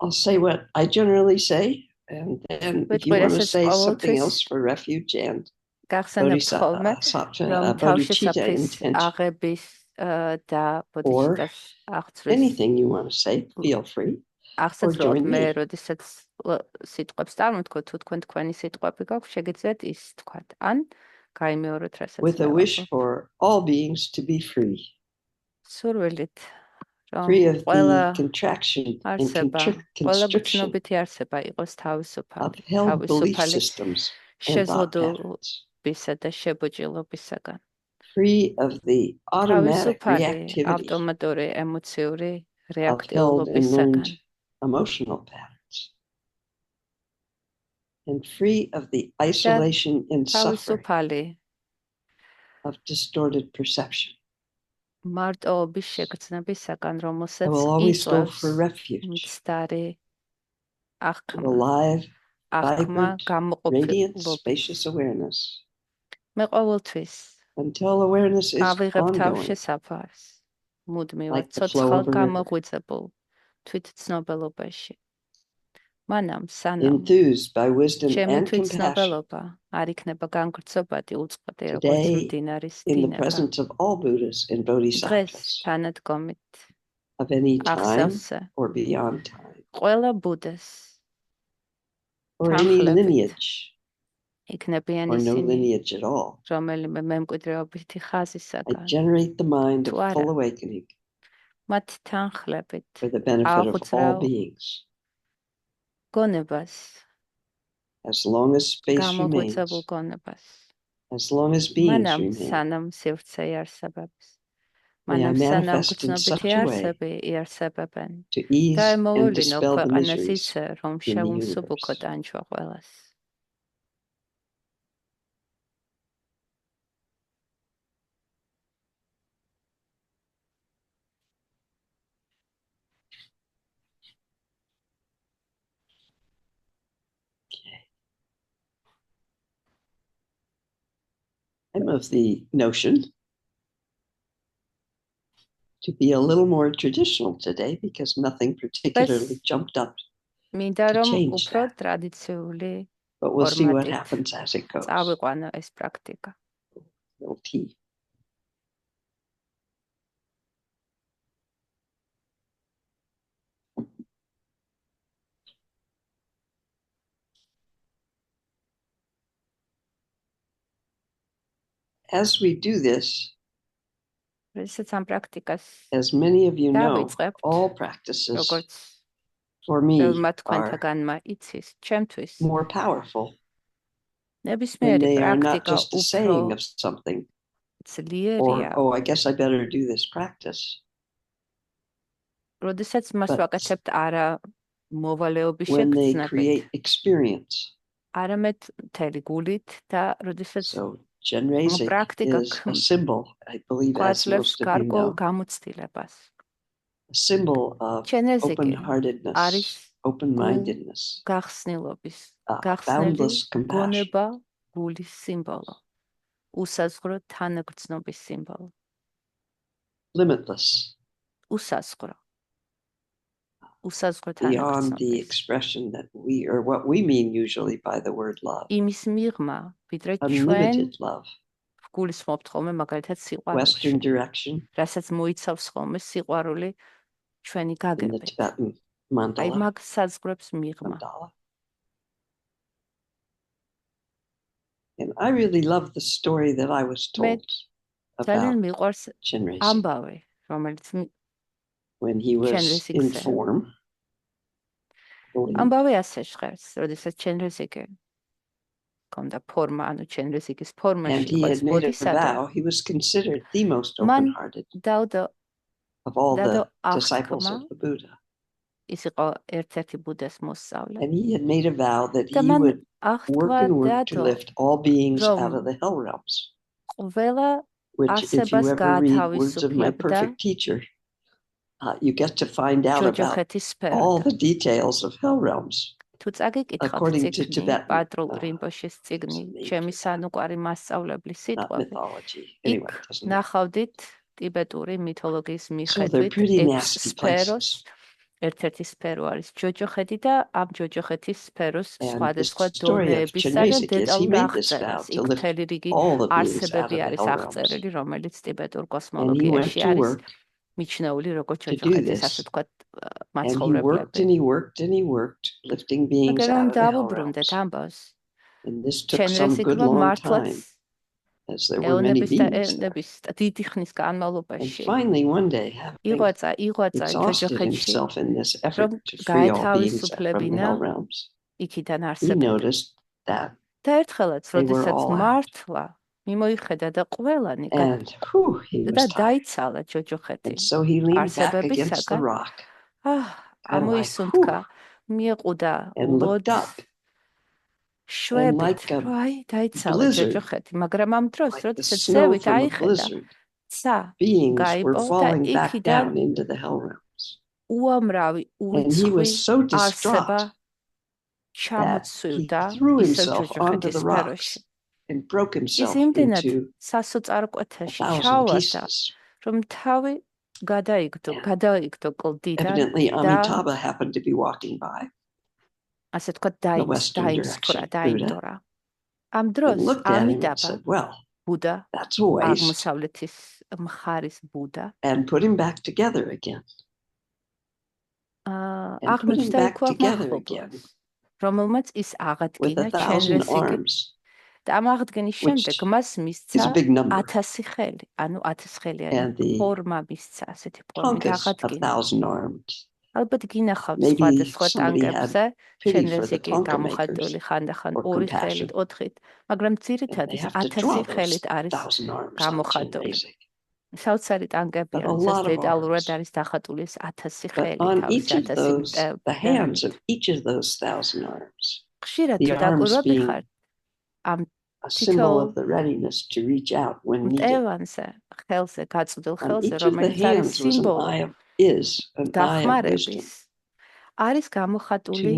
I'll say what I generally say, and then if you want to say something else for refuge and bodhisattva intention, or anything you want to say, feel free. აღსაძლოა მე როდესაც სიტყვებს წარმოვთქო თუ თქვენი სიტყვები გაქვთ შეგიძლიათ ის თქვათ ან გაიმეოროთ რასაც with a wish for all beings to be free. სურვილით free of the contraction and constriction of held belief systems and thought patterns. Free of the automatic reactivity of held and learned emotional patterns. And free of the isolation and suffering of distorted perception. I will always go for refuge. Alive, vibrant, radiant, spacious awareness. Until awareness is ongoing, like the flow of a river. Enthused by wisdom and compassion. Today, in the presence of all Buddhas and Bodhisattvas, of any time or beyond time, or any lineage, or no lineage at all, I generate the mind of full awakening for the benefit of all beings. As long as space remains, as long as beings remain, may I manifest in such a way to ease and dispel the miseries in the universe. I'm of the notion to be a little more traditional today because nothing particularly jumped up to change that. But we'll see what happens as it goes. Little tea. As we do this, as many of you know, all practices for me are more powerful when they are not just a saying of something, or, oh, I guess I better do this practice. But when they create experience. So Chenrezig is a symbol, I believe, as most of you know, a symbol of open-heartedness, open-mindedness, boundless compassion, limitless, beyond the expression that we, or what we mean usually by the word love. Unlimited love. Western direction. In the Tibetan mandala. And I really love the story that I was told about Chenrezig. When he was in form. And he had made a vow, he was considered the most open-hearted of all the disciples of the Buddha. And he had made a vow that he would work and work to lift all beings out of the hell realms. Which, if you ever read Words of My Perfect Teacher, you get to find out about all the details of hell realms. According to Tibetan mythology. Anyway, so they're pretty nasty places. ერთ-ერთი სფერო არის ჯოჯოხეთი და ამ ჯოჯოხეთის სფეროს სხვადასხვა დონეებისაგან დეტალურ აღწერას. იქ მთელი რიგი არსებები არის აღწერილი, რომელიც ტიბეტურ კოსმოლოგიაში არის მიჩნეული როგორც ჯოჯოხეთის, ასე ვთქვათ, მაცხოვრებლები. მაგრამ დავუბრუნდეთ ამბავს. ჩენრესიტმა მართლაც ეონების და ეონების დიდი ხნის განმავლობაში იღვაცა ჯოჯოხეთში, რომ გაეთავისუფლებინა იქიდან არსებები. და ერთხელაც, როდესაც მართლა მიმოიხედა და ყველანი და დაიცალა ჯოჯოხეთი არსებებისაგან, ამოისუნთქა, მიეყუდა ლოდს, შვებით, დაიცალა ჯოჯოხეთი, მაგრამ ამ დროს, როდესაც ზევით აიხედა, ცა გაიპო და იქიდან უამრავი უცხვი არსება ჩამოცვივდა ისევ ჯოჯოხეთის სფეროში. ის იმდენად სასოწარკვეთაში ჩავარდა, რომ თავი გადაიგდო კლდიდან და ასე თქვა დაიმსხვრა, დაიმდორა. ამ დროს ამიტაბა ბუდა, აღმოსავლეთის მხარის ბუდა აღმოჩნდა იქ მახლობლად, რომელმაც ის აღადგინა ჩენრესიგი და ამ აღდგენის შემდეგ მას მისცა 1000 ხელი, ანუ 1000 ხელიანი ფორმა მისცა, ასეთი ფორმით აღადგინა. ალბათ გინახავთ სხვადასხვა ტანკებზე ჩენრესიგი გამოხატული ხანდახან 2 ხელით, 4-ით, მაგრამ ძირითადად 1000 ხელით არის გამოხატული. საოცარი ტანკები, რომელსაც დეტალურად არის დახატული 1000 ხელი, თავის 1000 ხშირად დაკვირვები ხართ ამ მტევანზე, ხელზე, გაწვდილ ხელზე, რომელიც არის სიმბოლო დახმარების, არის გამოხატული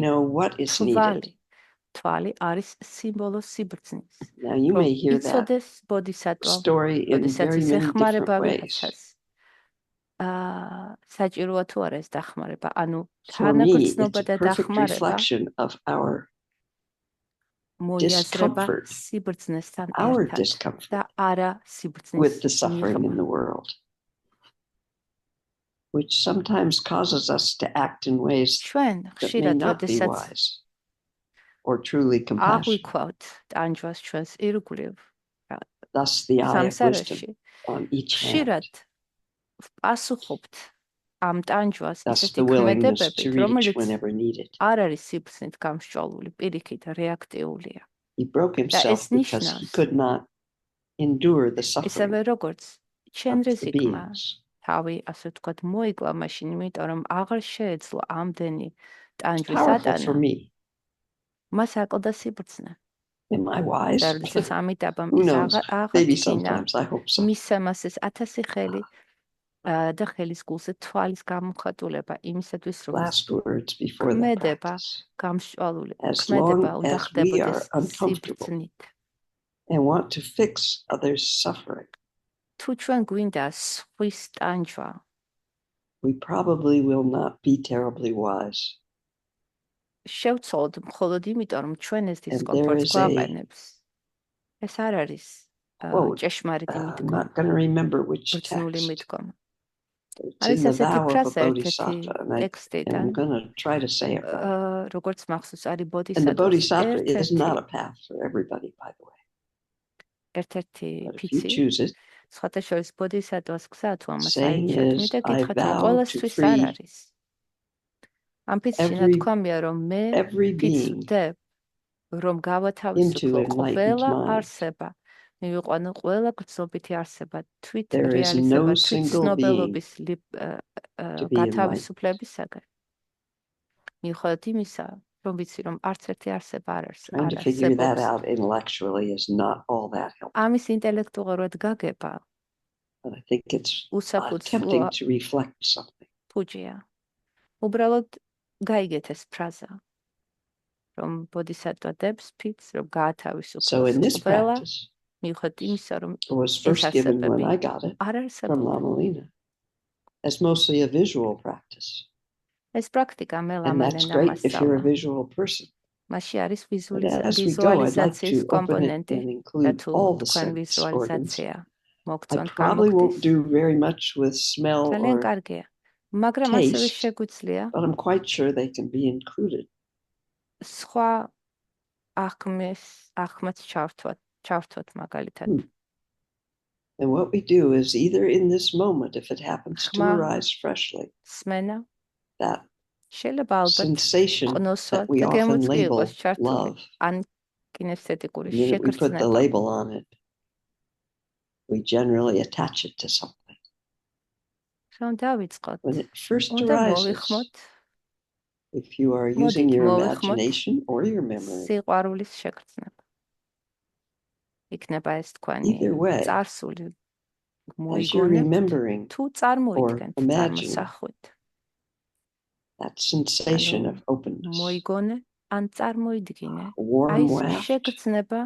თვალი არის სიმბოლო სიბრძნის. იცოდეს ბოდისატვა, როდესაც ის ეხმარება ვიღაცას. საჭიროა თუ არა ეს დახმარება, ანუ თანაგრძნობა და დახმარება მოიაზრება სიბრძნესთან ერთად და არა სიბრძნის მიღმა. Which sometimes causes us to act in ways that may not be wise or truly compassionate. Thus the eye of wisdom on each hand. ამ ტანჯვას ისეთი ქმედებები, რომელიც არ არის სიბრძნით გამსჭვალული, პირიქით რეაქტიულია. He broke himself because he could not endure the suffering of the beings. თავი, ასე ვთქვათ, მოიკლა მაშინ, იმიტომ რომ აღარ შეეძლო ამდენი ტანჯვის ატანა. მას აკლდა სიბრძნე. Am I wise? Who knows? Maybe sometimes, I hope so. მისცემას ეს 1000 ხელი და ხელის გულზე თვალის გამოხატულება იმისათვის, რომ ქმედება გამსჭვალული, ქმედება უნდა ხდებოდეს სიბრძნით. And want to fix others' suffering. თუ ჩვენ გვინდა სხვის ტანჯვა, we probably will not be terribly wise. შევცვალოთ მხოლოდ იმიტომ, რომ ჩვენ ეს დისკომფორტს გვაყენებს. ეს არ არის ჭეშმარიტი მიდგომა. I'm not going to remember which text. არის ასეთი ფრაზა ერთ-ერთი ტექსტიდან. I'm going to try to say it right. როგორც მახსოვს არის And the ბოდისატვას bodhisattva is not a path for everybody, by the way. ერთ-ერთი But if you ფიცი choose it, სხვათა შორის ბოდისატვას გზა თუ ამას აიჩათ, მე და გითხრათ, ყველასთვის არ არის. ამ ფიცში ნათქვამია, რომ მე ვფიცვდებ, რომ გავათავისუფლო ყველა არსება, მივიყვანო ყველა გრძნობითი არსება, თვით რეალიზება, თვით ცნობელობის გათავისუფლებისაგან. მიუხედავად იმისა, რომ ვიცი, რომ არც ერთი არსება არ trying to figure that out intellectually is not all that helpful. ამის ინტელექტუალურად გაგება, But I think it's tempting to reflect something. ფუჭია. უბრალოდ გაიგეთ ეს ფრაზა, რომ ბოდისატვა დებს ფიცს, რომ გაათავისუფლოს So in this ყველა, practice, მიუხედავად იმისა, რომ it was first given when I got it არ from არსებობდა. Lama Lina as mostly a visual practice. ეს პრაქტიკა And მელამალე that's great if you're a ნამასწავლა. visual person. მასში არის But as we go, I'd like ვიზუალიზაციის to open it კომპონენტი and და include თუ all the თქვენ sense organs. ვიზუალიზაცია I მოგწონთ probably won't გამოხდის, do very much with smell ძალიან or კარგია. მაგრამ ასევე taste, შეგვიძლია but I'm quite sure they can be included. სხვა აღქმაც ჩავთვათ მაგალითად. And what we do is either in this moment, if it happens to arise freshly, სმენა that შეიძლება ალბათ sensation ყნოსვა that we და often გემოწვი label იყოს ჩართული love, ან კინესთეტიკური the minute we put the შეგრძნება. label on it, we generally attach it to something. რომ დავიწყოთ, When it first უნდა arises, მოვიხმოთ if you are using your imagination or your memory, სიყვარულის შეგრძნება. იქნება ეს თქვენი either way, წარსული as you're remembering თუ or წარმოიდგენთ imagining წარმოსახვით. that sensation of openness, მოიგონე ან წარმოიდგინე warm waft, შეგრძნება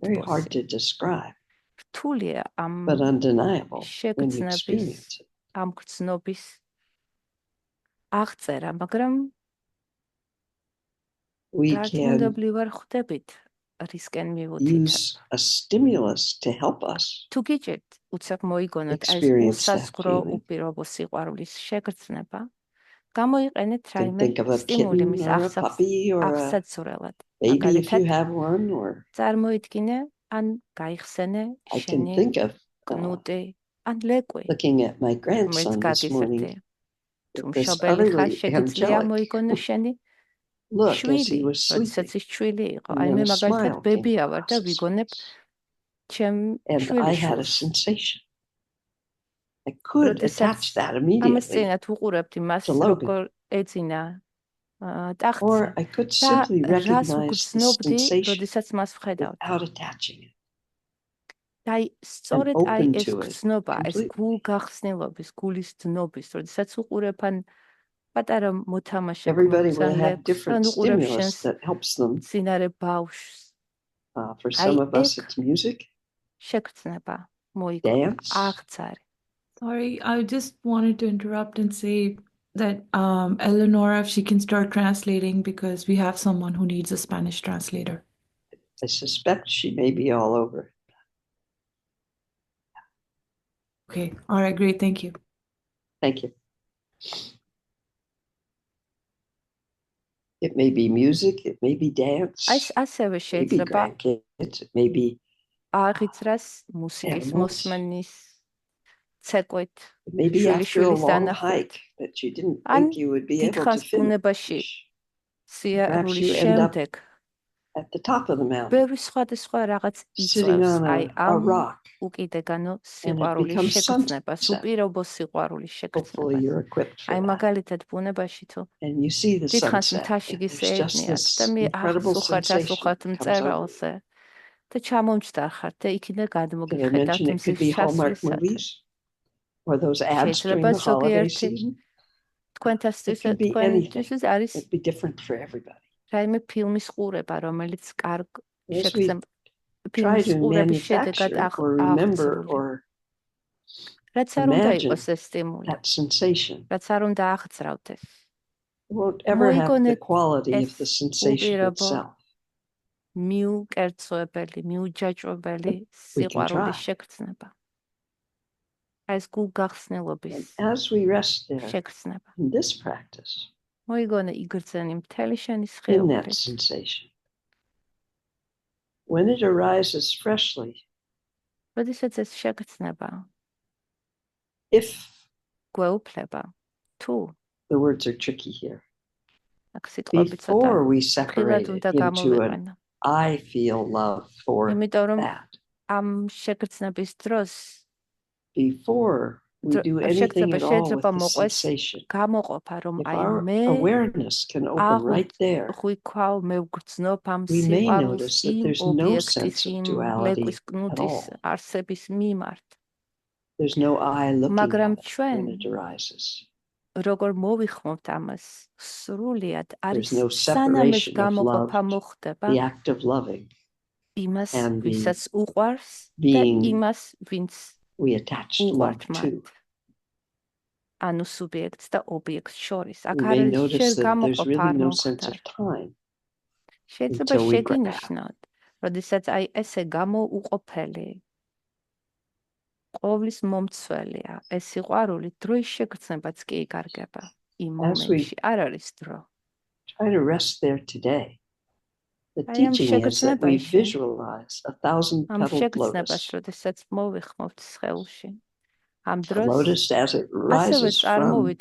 very hard სითბოსი. to describe, რთულია ამ but undeniable when you შეგრძნების experience it. ამ გრძნობის აღწერა, მაგრამ We can დარწმუნებრივად ხვდებით რისკენ მივუძით. use a stimulus to help us თუ გიჭირთ უცებ მოიგონოთ ეს experience that უსაზღვრო feeling. უპირობო სიყვარულის შეგრძნება, გამოიყენეთ You can რაიმე think of a სტიმული kitten მის or a puppy or a აღსაძვრელად. baby if you მაგალითად, have one, or წარმოიდგინე ან გაიხსენე I can შენი think of კნუტი ან ლეკვი, looking at my რომელიც grandson this morning გაგიზრდე. თუ with this მშობელი ხარ, utterly შეგიძლია angelic მოიგონო შენი look as შვილი, he was როდესაც sleeping. ის შვილი იყო. And აი then მე a მაგალითად smile came ბებია ვარ და across his ვიგონებ face. ჩემ And I had a შვილიშვილს. sensation. I could როდესაც attach that ამას immediately წინათ უყურებთ იმას, to Logan. როგორ ეძინა ტახტზე Or I could და simply რას recognize the უგრძნობდი, sensation როდესაც მას ვხედავთ. without attaching it. და აი სწორედ აი open ეს to it გრძნობა, ეს completely. გულგახსნილობის, გულის დნობის, როდესაც უყურებ ან პატარა მოთამაშე Everybody will have გმოგზავნებს, different ან უყურებ შენს stimulus that helps them. მცინარე ბავშვს. For some of us, it's music, შეგრძნება, მოიგონა, dance. აღწარი. Sorry, I just wanted to interrupt and say that Eleonora, if she can start translating, because we have someone who needs a Spanish translator. I suspect she may be all over. Okay, all right, great, thank you. Thank you. It may be music, it may be dance, ასევე it may be შეიძლება grandkids, it may be აღიძრას მუსიკის მოსმენის ცეკვით, it may be after a შვილიშვილის long დანახვით. hike that you didn't ან think you would be able to დიდხანს ბუნებაში finish. სიარულის you end up შემდეგ At the top of the mountain, ბევრი სხვადასხვა რაღაც sitting იწვევს, on აი a ამ rock. უკიდეგანო სიყვარულის becomes შეგრძნებას, sunset. უპირობო სიყვარულის Hopefully შეგრძნებას. you're equipped for აი that. მაგალითად ბუნებაში თუ And you see the დიდხანს sunset. მთაში and There's just გისეებნიათ this და მე incredible ახსუხართ sensation that comes over. მწერალზე და ჩამომჯდარხართ და იქიდან Did I გადმოგიხედავთ mention it could be მზის Hallmark ჩასვლისად. movies? Or those ads during შეიძლება the holiday ზოგიერთი season? თქვენთასთვის It can be anything. თქვენთვის არის It'd be different for everybody. რაიმე ფილმის ყურება, რომელიც კარგ As we შეგრძნებ try ფილმის to ყურების შედეგად manufacture or remember აღწრული. or რაც არ უნდა imagine იყოს ეს სტიმული, that sensation, რაც არ უნდა აღწრავდეს. it won't ever have the მოიგონეთ quality of the ეს sensation უპირობო itself. მიუკერწოებელი, მიუჯაჭვებელი სიყვარულის try. შეგრძნება. ეს გულგახსნილობის And as we rest there შეგრძნება. in this practice, მოიგონე იგრძენი მთელი შენი in that სხეული. sensation, when it arises freshly, როდესაც ეს შეგრძნება if გვეუფლება, თუ the words are tricky here, აქ სიტყვები ცოტა before we ხილად separate it უნდა into an გამოვიყვანო. I feel love for იმიტომ რომ that, ამ შეგრძნების დროს before we do anything at all with შეიძლება the მოყვეს sensation, გამოყოფა, რომ if აი our მე awareness can open right there, ღვიქავ, მე ვგრძნობ ამ we may სიყვარულს notice that იმ there's no ობიექტის, sense of იმ duality ლეკვის at კნუტის all. არსების მიმართ. There's no I looking მაგრამ at it ჩვენ when it arises. როგორ მოვიხმობთ ამას სრულიად არის There's no სანამ ეს separation of love, გამოყოფა მოხდება the act of loving, იმას and the ვისაც უყვარს და being იმას ვინც we attach love უყვართ to. მათ. ანუ სუბიექტს და ობიექტს შორის. აქ არის შენ გამოყოფა არ მომხდარა. შეიძლება შეგინიშნოთ, როდესაც აი ესე გამოუყოფელი ყოვლის მომცველია, ეს სიყვარული დროის შეგრძნებაც კი იკარგება. იმ მომენტში არ არის დრო. Try to rest there today. The teaching is that we visualize 1,000-petaled lotus. The lotus as it rises from the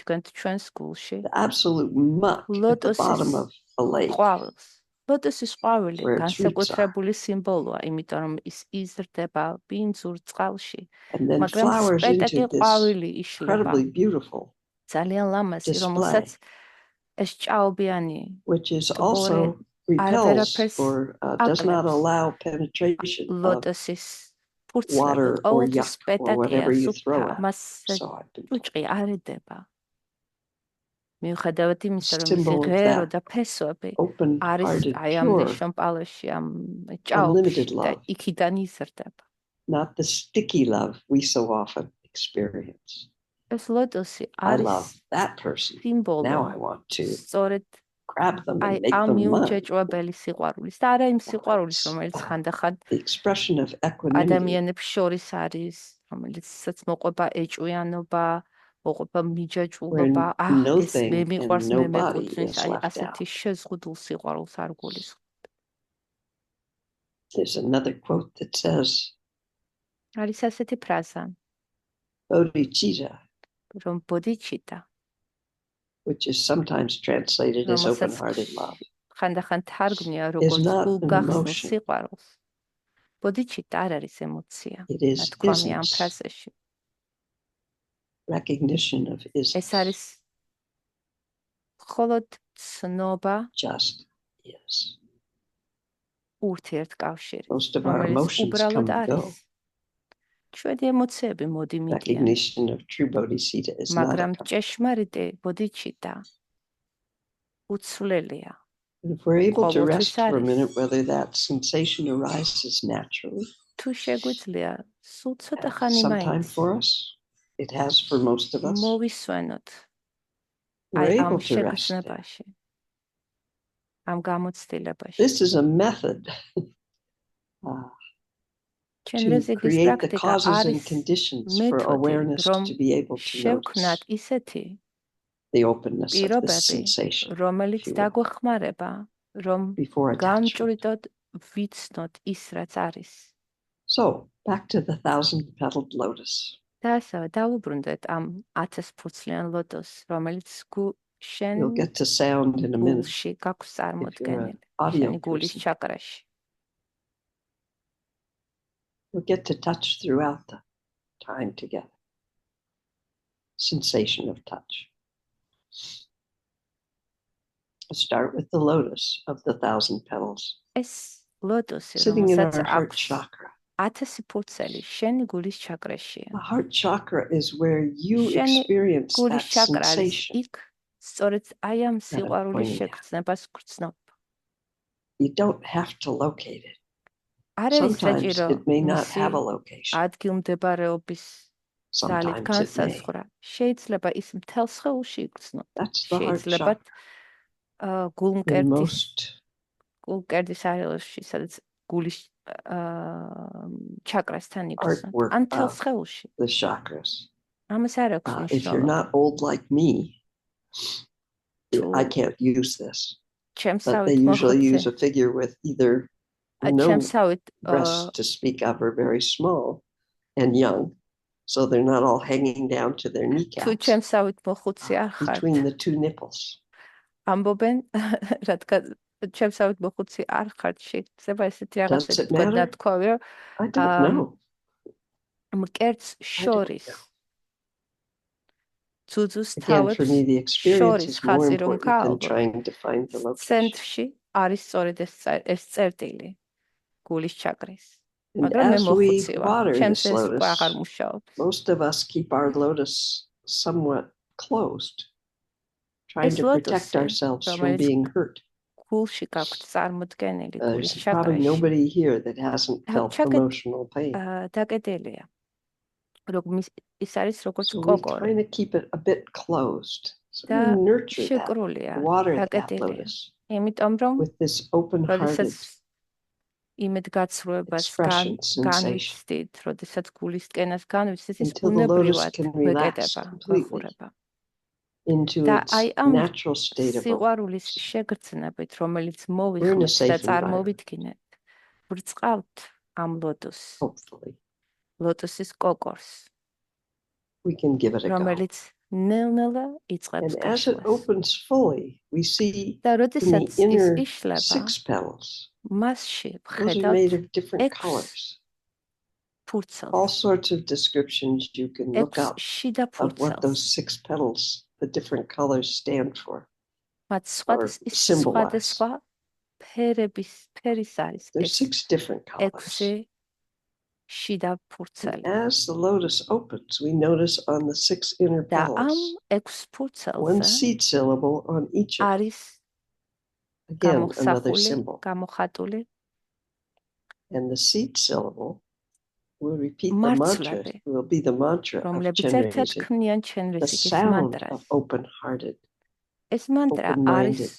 absolute muck at the bottom of a lake. ლოტოსის ყვავილი განსაკუთრებული სიმბოლოა, იმიტომ რომ ის იზრდება ბინძურ წყალში, მაგრამ სპეტაკი ყვავილი იშლება. ძალიან ლამაზი, რომელსაც ეს ჭაობიანი ტბორი repels or does not allow penetration of water or yuck or whatever you throw at it. So I've been told. მიუხედავად იმისა, რომ ღერო და ფესვები არის აი ამ შამპალაში ამ ჭაობში და იქიდან იზრდება. Not the sticky love we so often experience. ეს ლოტოსი I love that person. Now I want to სწორედ grab them and make them mine. მიუჯეჭვებელი სიყვარულის და არა იმ სიყვარულის, რომელიც ხანდახან the expression of equanimity. ადამიანებს შორის არის, რომელიცაც მოყვება ეჭვიანობა, მოყვება მიჯაჭვობა, ეს მე მიყვარს, მე მეკუთვნის, აი ასეთი შეზღუდულ სიყვარულს არ გულისხმობ. There's another quote that says, არის ასეთი ფრაზა, bodhicitta, რომ ბოდიჩიტა, which is sometimes translated as open-hearted love, ხანდახან თარგმნია როგორც გულგახსნილ სიყვარულს. ბოდიჩიტა არ არის ემოცია, ნათქვამი ამ ფრაზაში. Recognition of is. ეს არის მხოლოდ ცნობა, just is. ურთიერთკავშირი, Most of our emotions come and go. ჩვენი ემოციები მოდიმიდან. Recognition of true bodhicitta is not. მაგრამ ჭეშმარიტი ბოდიჩიტა უცვლელია. If we're able to rest for a minute, whether that sensation arises naturally, თუ შეგვიძლია სულ ცოტა ხანი sometime for us, it has for most of us. მოვისვენოთ We're able to rest. ამ გამოცდილებაში. This is a method to create the causes and conditions for awareness to be able to notice the openness of the sensation რომელიც დაგვეხმარება, რომ გამჭვრიტოთ ვიცნოთ ის, რაც არის. So, back to the 1,000-petaled lotus. და ასევე დავუბრუნდეთ ამ 1000 ფურცლიან ლოტოსს, რომელიც შენ You'll get to sound in a minute. გაქვს წარმოდგენილი, შენი გულის ჩაკრაში. You'll get to touch throughout the time together. Sensation of touch. Let's start with the lotus of the 1,000 petals. ეს ლოტოსი, sitting in our რომელსაც heart აქვს chakra. 1000 ფურცელი შენი გულის ჩაკრაშია. The heart chakra is where you experience that sensation. იქ სწორედ აი ამ სიყვარულის შეგრძნებას გრძნობ. You don't have to locate it. Sometimes it may not have a location. ადგილმდებარეობის ძალით განსაზღვრა. შეიძლება ის მთელ სხეულში იგრძნოს. შეიძლება გულმკერდის არეალში, სადაც გულის ჩაკრასთან იგრძნოს. ან მთელ სხეულში. The chakras. ამას არ აქვს მნიშვნელობა. If you're not old like me, I can't use this. But they usually use a figure with either no breasts to speak of or very small and young. So they're not all hanging down to their kneecaps between the two nipples. ამბობენ, რადგან ჩემსავით მოხუცი არ ხართ, შეიძლება ესეთი რაღაცები თქვა, I don't know. მკერდს შორის ძუძუს Again, for me, the experience is more ხაზი რომ important than trying to find the location. ცენტრში არის სწორედ ეს წერტილი გულის ჩაკრის. And as we water this lotus, most of us keep our lotus somewhat closed, trying to protect ourselves from being hurt. There's probably nobody here that hasn't felt emotional pain. ის არის როგორც So we კოკორი kind of keep it a bit closed. So და we nurture that, შეკრულია, water that დაკეტილია. lotus იმიტომ რომ with this open-hearted იმედგაცრუებას expression, sensation, განვიცდით, როდესაც გულისკენას განვიცდით, ის until the lotus ბუნებრივად can relax ვეკეტება, completely ვეხურება. into და its აი ამ natural state of სიყვარულის შეგრძნებით, რომელიც We're in a მოვიხმოთ და safe წარმოვიდგინეთ, ვრწყავთ ამ ლოტოსს, hopefully. ლოტოსის კოკორს, We can give it a go. რომელიც ნელ-ნელა იწყებს And as it გაშლას. opens fully, we see და in the როდესაც ის inner იშლება, 6 petals, მასში those are ვხედავთ made of different 6 colors. All ფურცელს, sorts of descriptions you can look 6 up შიდა of what those ფურცელს. 6 petals, the different colors stand for მათ or symbolize. სხვადასხვა ფერის არის There's 6 different colors. 6 შიდა And ფურცელი. as the lotus opens, we notice on the 6 inner და ამ petals 6 one ფურცელზე seed syllable on each of them. არის Again, another გამოსახული, symbol. გამოხატული And the seed syllable will repeat the mantra, მარცვლები, will be the mantra of რომლებიც ერთად Chenrezig, ქმნიან the ჩენრეზიგის sound მანტრას. of open-hearted, ეს მანტრა არის open-minded,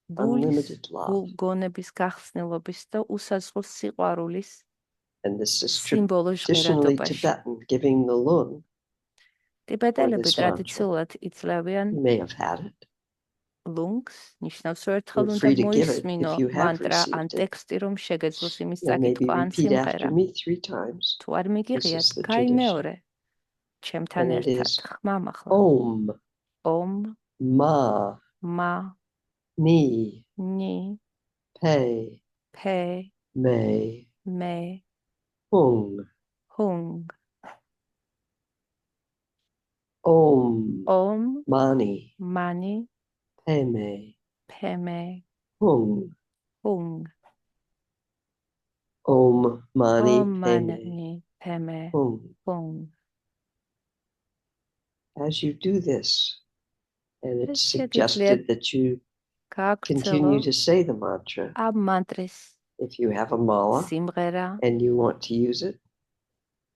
გულის unlimited love. გონების გახსნილობის და უსაზღრო სიყვარულის And this is სიმბოლო traditionally ჟღერადობაში. Tibetan, giving the lung. ტიბეტელები this ტრადიციულად იძლევიან You may have had it. ლუნგს, ნიშნავს რომ ერთხელ You're უნდა free to give it მოისმინო if you have მანტრა ან received it. ტექსტი, რომ შეგეძლოს იმის Then maybe წაკითხვა ან repeat after სიმღერა. me 3 times. თუ არ მიგიღიათ, This is the გაიმეორე ჩემთან And it ერთად, is ხმამ ახლა. Om, ომ, Ma, მა, Ni, ნი, Pe, ფე, Me, მე, Hung. ჰუნგ. Om, ომ, Mani, მანი, Peme, ფემე, Hung. ჰუნგ. Om, Mani, ომ, Peme, მანი, ფემე, Hung. ჰუნგ. As you do this, and it's ეს suggested that you continue გაგრძელო to say the mantra. ამ მანტრის If you have a mala სიმღერა and you want to use it,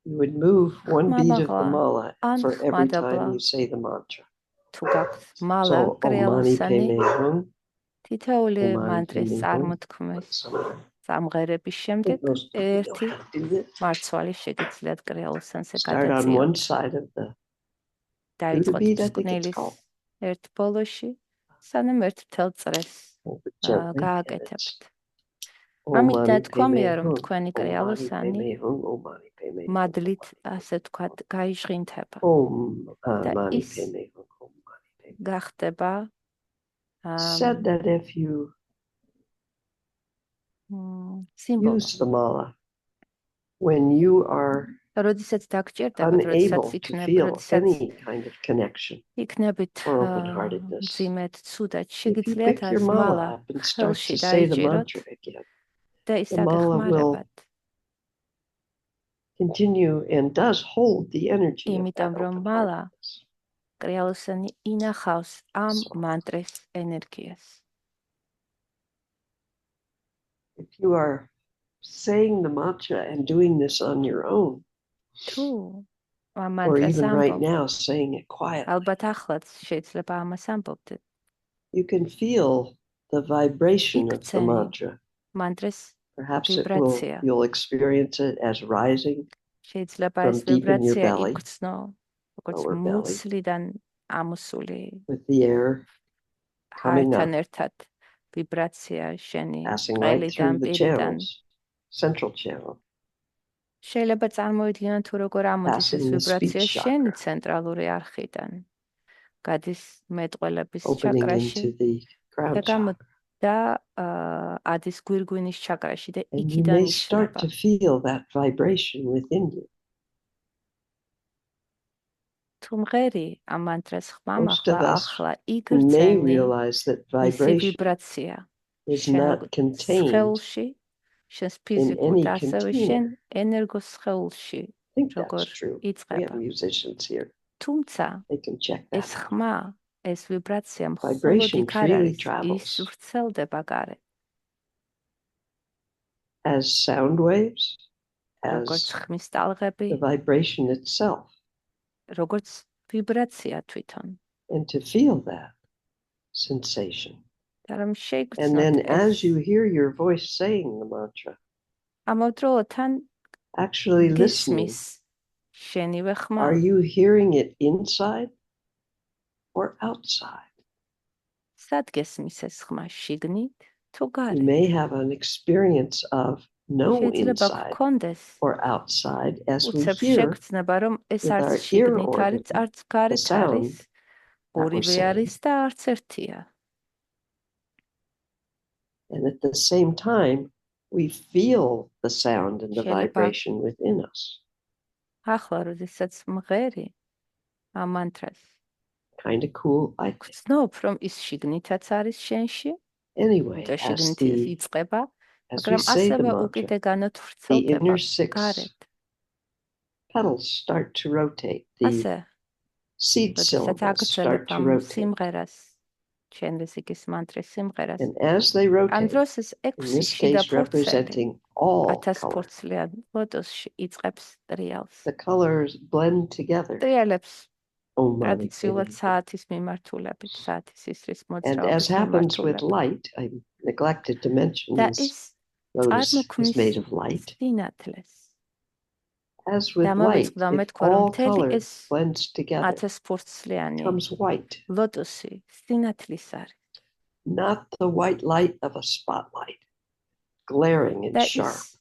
you would move one bead of the mala for every time you say the mantra. თუ გაქვს მალა So, Om Mani კრეალოსანი Peme Hung. თითოეული Om Mani მანტრის Peme Hung. წარმოთქმის სამღერების შემდეგ Most people ერთი know how to do this. მარცვალი შეგიძლიათ კრეალოსანზე Start on one გადაწიოთ. side of the დაიწყოთ bead, I think it's მსკვნელის called. ერთ ბოლოში, სანამ ერთ მთელ წრეს Hold it gently, and გააკეთებთ. Om ამით Mani დათქვამია, Peme რომ Hung. თქვენი Om Mani კრეალოსანი Peme Hung. Om Mani Peme Hung. მადლით, ასე ვთქვათ, გაიჟღინთება Om და Mani ის Peme Hung. Om Mani Peme. გახდება Said that if you სიმბოლო. use the mala when you are როდესაც დაგჭირდებათ, unable როდესაც to feel any kind of connection იქნებით or open-heartedness. მძიმედ, ცუდად, If you შეგიძლიათ pick your ეს მალა mala up and start ხელში to say the დაიჭიროთ mantra again, და ის the mala will დაგეხმარებათ. continue and does hold the energy of იმიტომ that რომ მალა open-heartedness. კრეალოსანი ინახავს ამ So- მანტრის ენერგიას. If you are saying the mantra and doing this on your own, თუ ამ or მანტრას even right ამბობთ, now saying it quietly, ალბათ ახლაც შეიძლება ამას ამბობდეთ. you can feel the vibration of the იქცენი mantra. მანტრის Perhaps vibrația. you'll experience it as rising შეიძლება from ეს deep in your ვიბრაცია belly, იქცნო, როგორც lower belly, მუცლიდან ამოსული with the air coming ჰაერთან up, ერთად ვიბრაცია შენი passing right ყელიდან, through the პირიდან. channels, central channel, შეიძლება წარმოიდგინოთ თუ როგორ ამოდის ეს passing the ვიბრაცია speech შენი chakra, ცენტრალური არხიდან. გადის მეტყველების opening ჩაკრაში into the crown chakra. და ადის გვირგვინის ჩაკრაში და And you იქიდან may start იშლება. to feel that vibration within you. თუ მღერი ამ მანტრას ხმამ, Most of us ახლა may იგრძენი realize that მისი vibration ვიბრაცია is შენ not contained. სხეულში, შენს ფიზიკურ any და ასევე container. შენ ენერგოს სხეულში I think როგორ that's true. We იწყება. have musicians here. თუმცა They can check ეს that out. ხმა, ეს ვიბრაცია მხოლოდ Vibration იქ არ freely არის, travels. ის ვრცელდება გარეთ. As sound waves, როგორც as ხმის ტალღები, the vibration itself. როგორც ვიბრაცია თვითონ. And to feel that sensation. და რომ And შეიგრძნოთ then ეს. as you hear your voice saying the mantra, ამავდროულად თან actually listening, გისმის შენივე ხმა. are you hearing it inside or outside? სად გესმის ეს ხმა, შიგნით თუ You გარეთ? may have an experience of no შეიძლება inside გქონდეს or outside as we უცებ hear შეგრძნება, რომ ეს with არც our ear შიგნით არის, organ არც გარეთ the sound არის. that we're ორივე saying. არის და არც ერთია. And at the same time, we feel the sound and the შეიძლება vibration within us. ახლა როდესაც მღერი ამ მანტრას Kind of cool, I think. გრძნობ, რომ ის შიგნითაც არის შენში Anyway, და as შიგნით იწყება, we მაგრამ say the ასევე mantra, უკიდე the განათვრცელდება inner six გარეთ. petals start to rotate. The ასე, seed როდესაც syllables აგრძელებ start to ამ rotate. სიმღერას, შენ რეზიკის მანტრის სიმღერას, And as they ამ rotate, დროს ეს in ექვსი this შიდა case ფურცელი representing all colors, 1000-ფურცლიან ლოტოსში იწყებს ტრიალს. the colors blend together. ტრიალებს Om Mani ტრადიციულად Padme Hum. საათის მიმართულებით, საათის ისრის And as მოძრაობის happens with მიმართულებით. light, I neglected to mention და this ის lotus is წარმოქმნის made of light. სინათლეს. As with light, დამოვიწყდა if მეთქვა, რომ all მთელი colors ეს blends together, 1000-ფურცლიანი becomes white. ლოტოსი სინათლის არის. Not the white light of a spotlight, glaring and და sharp, ის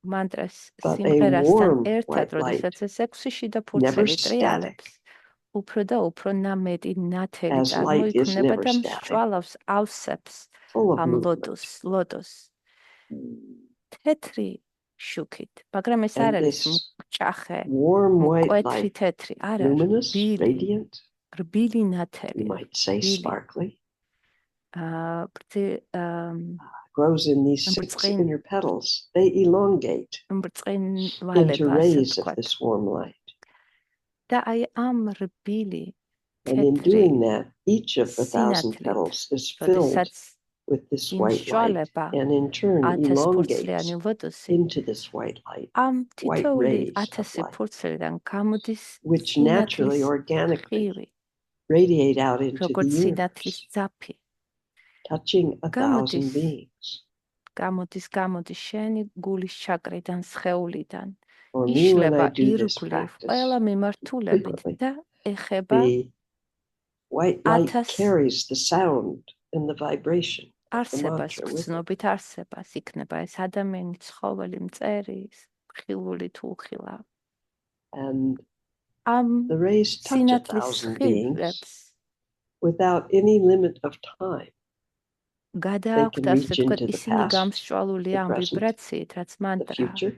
მანტრას but a სიმღერასთან warm ერთად, white light, როდესაც ეს 6 შიდა never ფურცელი static, ტრიალებს, უფრო და უფრო ნამეტი ნათელი as light is წარმოიქმნება never და static, მსჭვალავს, ავსებს full of ამ movement. ლოტოს თეთრი შუქით, მაგრამ ეს არ And არის this მჭახე, warm white მკვეთრი light, თეთრი, არ არის luminous, რბილი, radiant, რბილი you ნათელი, might say რბილი. sparkly, ბრწყინვალებად grows in these six inner petals. They elongate into rays of this warm light. და აი ამ რბილი And in თეთრი doing that, each of the 1000 სინათლით, petals is filled როდესაც with this white light იმსჭვალება and in turn 1000-ფურცლიანი elongates ლოტოსი, into this white light, ამ white თითოეული rays of 1000 light, ფურცლიდან გამოდის which naturally, სინათლის organically ხივი, radiate out into the როგორც სინათლის universe, ძაფი. touching 1000 გამოდის beings. გამოდის შენი გულის ჩაკრიდან, სხეულიდან. For me, when იშლება I do this ირგვლივ ყველა practice, მიმართულებით frequently, და ეხება the white light 1000 carries the sound and the vibration of the არსებას, mantra with it. გრძნობით არსებას იქნება ეს ადამიანი, ცხოველი, მწერი, ხილული თუ უხილა. And ამ the rays touch სინათლის 1000 beings ხილებს without any limit of time. გადააქვთ, can ასე reach ვთქვათ, into the ისინი past, გამსჭვალულია the ამ present, ვიბრაციით, რაც the მანტრა future,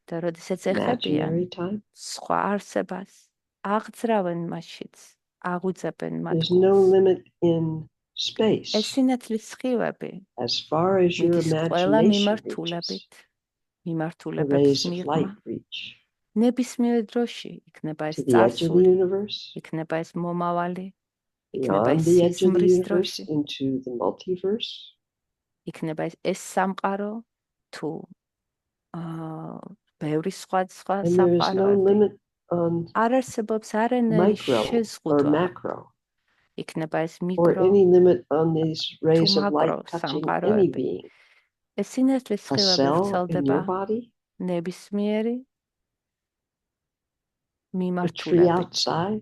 და როდესაც ეხებიან imaginary time. სხვა არსებას, აღძრავენ მასშიც, აღუძებენ მათ There's no გულს. limit in space ეს სინათლის ხივები as far as your მიდის ყველა imagination მიმართულებით, reaches. The მიმართულებებს rays of მიღმა. light reach ნებისმიერ დროში იქნება ეს to the edge of the წარსული, universe, იქნება ეს მომავალი, იქნება beyond ეს the edge of the სიზმრის universe დროში, into the multiverse. იქნება ეს სამყარო თუ ბევრი სხვა And there is no სამყაროები. limit on არ არსებობს არანაირი micro or შეზღუდვა, macro, იქნება ეს or მიკრო any limit on these rays of light macro touching any სამყაროები. being. ეს სინათლის A ხილები cell in ვრცელდება your body, ნებისმიერი a tree მიმართულებით. outside,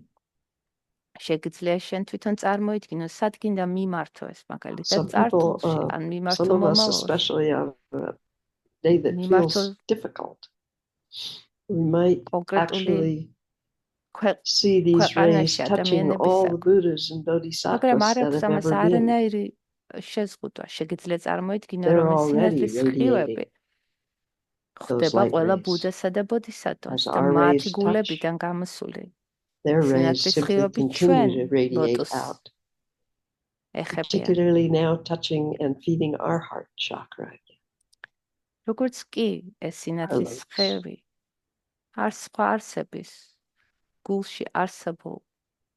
შეგიძლია შენ თვითონ წარმოიდგინო, სად გინდა მიმართო ეს მაგალითად some people, წარსულში, ან მიმართო some of us, მომავალში. especially on a day that მიმართო feels difficult, we might კონკრეტული actually see these rays ქვეყანაში touching all the ადამიანებისათვის. Buddhas and მაგრამ Bodhisattvas არ that აქვს have ამას ever been. არანაირი შეზღუდვა. შეგიძლია წარმოიდგინო, They're რომ ეს already სინათლის ხილები those ხდება light ყველა rays. ბუდასა და ბოდისატვას As და our მათი rays გულებიდან გამოსული Their rays სინათლის simply ხილები ჩვენ continue to radiate ლოტოს out, ეხებიან. particularly now touching and feeding our heart chakra. როგორც კი ეს სინათლის Hello. ხილები სხვა არსების გულში არსებულ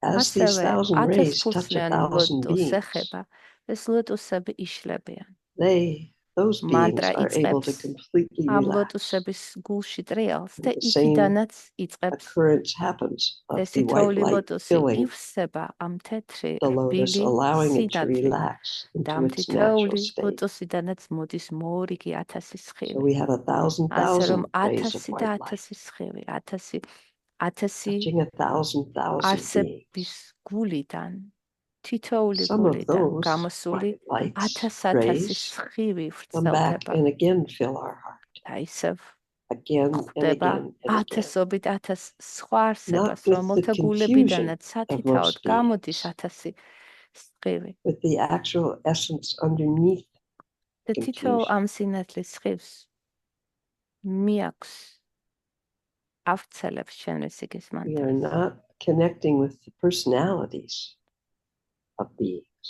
As these ასევე 1000 rays touch 1000-ფურცლიან 1000 ლოტოს beings, ეხება, ეს ლოტოსები იშლებიან. they those beings მანტრა are able to იწყებს completely ამ relax. ლოტუსების გულში ტრიალს და The same იქიდანაც იწყებს occurrence happens of ეს the white თითოეული light ლოტუსი filling ივსება ამ თეთრი the lotus, რბილი allowing it to სინათლით relax და into ამ its natural თითოეული state. ლოტუსიდანაც მოდის მოორიგი 1000 So სხივი we have 1,000 ასე რომ rays of 1000 და white light 1000 სხივი 1000 touching 1,000 არსების beings. გულიდან თითოეული Some of გულიდან those გამოსული white lights, 1000 rays, სხივი come back ვრცელდება and again fill our heart. და ისევ Again and ხდება again and again. ათასობით 1000 სხვა არსებას, Not with the რომელთა confusion გულებიდანაც of სათითაოდ most გამოდის beings, 1000 სხივი. with the actual essence underneath და თითოეულ confusion. ამ სინათლის სხივს მიაქვს ავცელებს შენესიგის We are მანტრას. not connecting with the personalities of beings.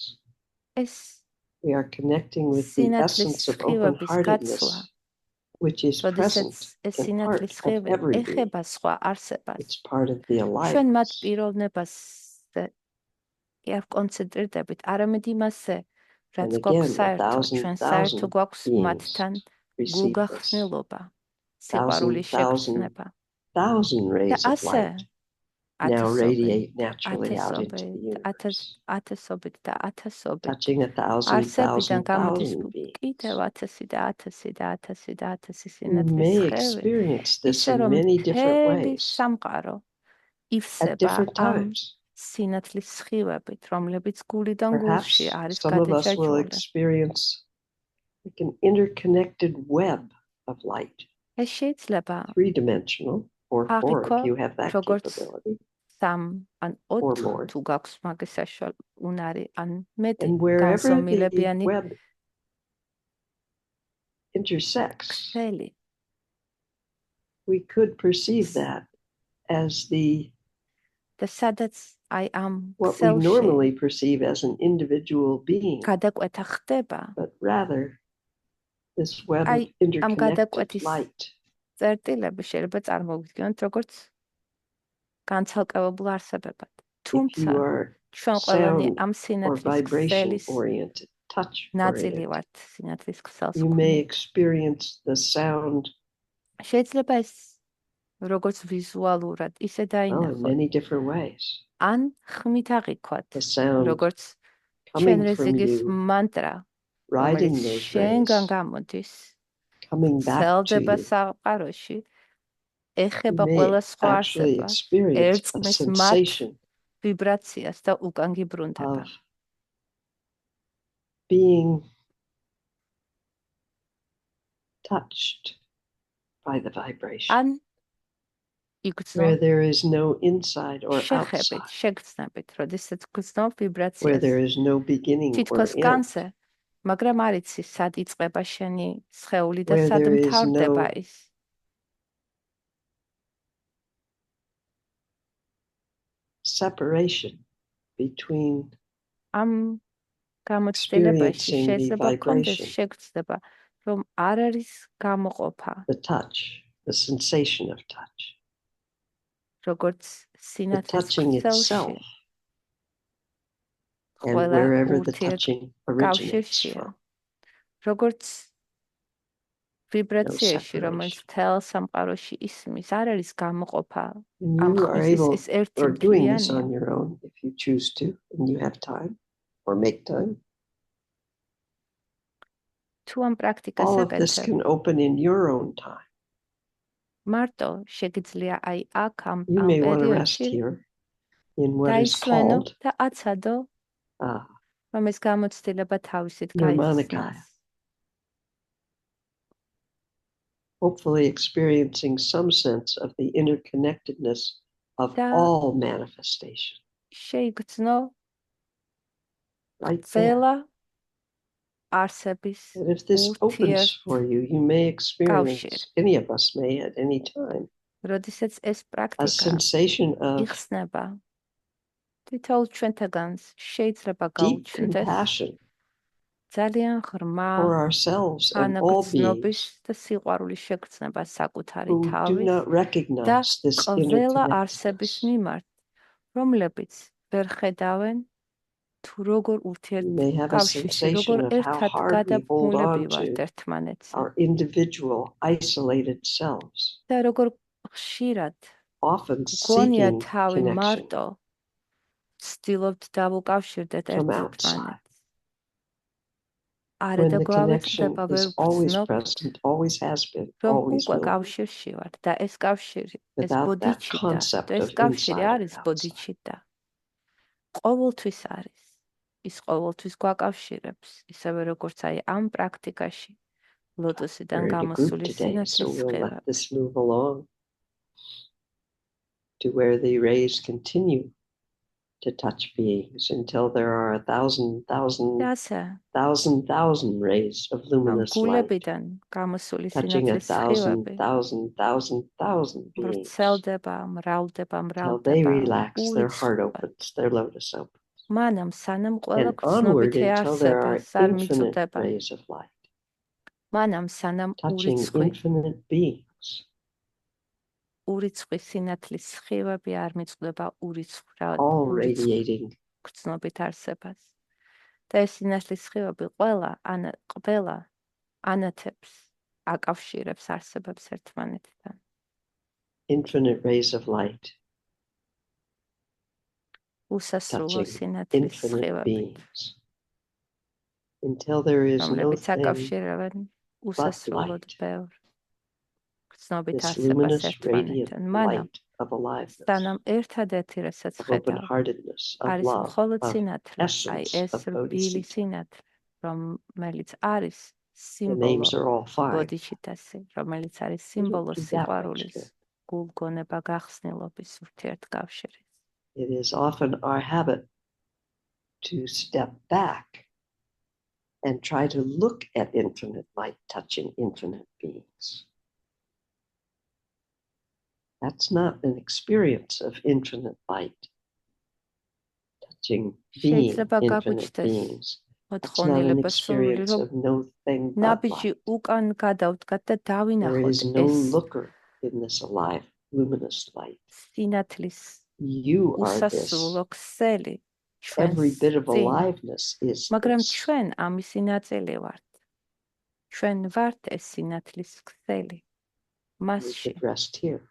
ეს We are connecting with the სინათლის essence of სხივების open-heartedness, გაცვლა, which is როდესაც present ეს and part სინათლის of სხივი every being. ეხება სხვა არსებას, It's part of the ჩვენ მათ alliance. პიროვნებას არ კონცენტრირდებით, არამედ იმასზე, რაც And გვაქვს again, საერთო, ჩვენ საერთო 1,000 გვაქვს beings მათთან receive this. გულგახსნილობა, სიყვარული 1,000 შეგრძნება. და rays of ასე light now radiate naturally out into the universe, ათასობით და ათასობით touching 1,000 არსებიდან გამოდის beings. კიდევ 1000 და 1000 და 1000 და 1000 You სინათლის may სხივი, experience this ისე in რომ many different მთელი ways სამყარო at ივსება different ამ times. სინათლის სხივებით, რომლებიც გულიდან Perhaps გულში არის some of us will გადაჭაჭული. experience like an interconnected web of light, ეს შეიძლება three-dimensional, or four აღიქვა if you have that როგორც capability, 3 ან or 4 more. თუ გაქვს მაგის უნარი ან მეტი And wherever the განსომილებიანი web intersects, ქსელი. we could perceive that as და სადაც აი ამ what we ქსელში normally perceive as an individual being, გადაკვეთა ხდება, but rather this web აი of ამ interconnected გადაკვეთის light. წერტილები შეიძლება წარმოვიდგინოთ როგორც განცალკევებულ არსებებად. If თუმცა you are ჩვენ ყველანი sound ამ or სინათლის vibration ქსელის oriented, touch ნაწილი oriented, ვართ, სინათლის ქსელს you may ვქმნით. experience the sound შეიძლება ეს როგორც ვიზუალურად ისე in დაინახოთ, many different ways. ან ხმით აღიქვათ, The sound როგორც coming from შენრეზიგის you, მანტრა, riding რომელიც those შენგან rays, გამოდის, coming back to ვრცელდება you. სამყაროში, You ეხება may ყველა სხვა actually არსებას, experience a ერწყმის მათ sensation ვიბრაციას და უკან გიბრუნდება. of being touched by the vibration, ან where იგრძნო there is no inside or შეხებით, outside, შეგრძნებით, როდესაც გრძნო where ვიბრაციას there is no beginning or თითქოს end, განზე, მაგრამ არ იცი სად იწყება შენი სხეული და where სად there is მთავრდება no ის. separation between ამ გამოცდილებაში experiencing the შეიძლება კონდეს vibration, შეგრძნება, რომ არ არის გამოყოფა, the touch, the sensation of touch, როგორც the სინათლის touching ქსელში, itself, and ყველა wherever the ურთიერთ touching originates კავშირშია, from. როგორც ვიბრაციაში, separation. რომელიც მთელ სამყაროში ისმის, არ არის გამოყოფა. And ამ you are ხმის able, ეს ერთი or doing this მთლიანია. on your own if you choose to, and you have time, or make time. თუ ამ პრაქტიკას All of this აკეთებ, can open in your own time. მარტო შეგიძლია აი აქ ამ You may want to rest პერიოდში here in what is დაისვენო called და აცადო, რომ ეს გამოცდილება თავისით Nirmanakaya. გაიხსნას. Hopefully experiencing some sense of the interconnectedness of all manifestation. შეიგრძნო Right there. ყველა არსების And if this opens for you, you may experience, კავშირი. any of us may at any time, როდესაც ეს a პრაქტიკა sensation of იხსნება, თითოეულ ჩვენთაგანს შეიძლება deep გაუჩნდეს compassion ძალიან ღრმა for ourselves and all ანაგრძნობის beings და სიყვარულის შეგრძნება საკუთარი who do თავის not და recognize this ყველა არსების interconnectedness. მიმართ, რომლებიც ვერ ხედავენ თუ როგორ ურთიერთკავშირში, როგორ ერთად გადაბმულები ვართ ერთმანეთზე. Our individual isolated selves. და როგორ ხშირად Often გონია seeking თავი connection მარტო ცდილობთ დავუკავშირდეთ from ერთმანეთს. outside. არა When და the connection გვავეცდება, is ვერ always ვგრძნობთ, present, always has been, რომ always უკვე will be. კავშირში ვართ და ეს კავშირი, ეს Without that ბოდიჩი concept და ეს of კავშირი inside or არის outside. ბოდიჩი და ყოველთვის არის. ის ყოველთვის გვაკავშირებს, ისევე როგორც აი ამ პრაქტიკაში ლოტოსიდან We're in a group გამოსული today, so სინათლის we'll let სხივები. this move along to where the rays continue to touch beings until there are 1,000 rays of luminous light გულებიდან გამოსული touching სინათლის სხივები 1,000 beings ვრცელდება, მრავლდება, till they მრავლდება, relax, their heart ურიცხვება. opens, their lotus opens, მანამ სანამ ყველა and onward გრძნობითი until there არსება are სარ infinite მიწუდება. rays of light მანამ სანამ touching infinite beings. ურიცხვი სინათლის სხივები არ მიწდება All radiating გრძნობით არსებას. და ეს სინათლის სხივები ყველა ანათებს, აკავშირებს არსებებს ერთმანეთთან. infinite rays of light უსასრულო touching სინათლის infinite სხივები, beings until there is no რომლებიც thing აკავშირებენ but უსასრულოდ light, ბევრ გრძნობით this არსებას luminous radiant ერთმანეთთან. მანამ light of aliveness, სანამ ერთადერთი რასაც of ხედავ open-heartedness, of არის love, მხოლოდ of სინათლე, აი essence, ეს of რბილი bodhicitta. სინათლე, რომელიც არის The სიმბოლო names are all fine. ბოდიჩიტასი, რომელიც არის We don't სიმბოლო do that much სიყვარულის, good. გულგონება გახსნილობის ურთიერთკავშირის. It is often our habit to step back and try to look at infinite light touching infinite beings. That's not an experience of infinite light touching being შეიძლება infinite გაგვიჩნდეს beings. That's not an მოთხოვნილება სურვილი, experience რომ of no thing but ნაბიჯი light. უკან გადავდგათ და There დავინახოთ is no ეს looker in this alive, luminous light. სინათლის You are this. უსასრულო ქსელი Every ჩვენს bit of წინ. aliveness is მაგრამ this. ჩვენ ამისი ნაწილი ვართ. ჩვენ ვართ ეს სინათლის ქსელი. We მასში could rest here.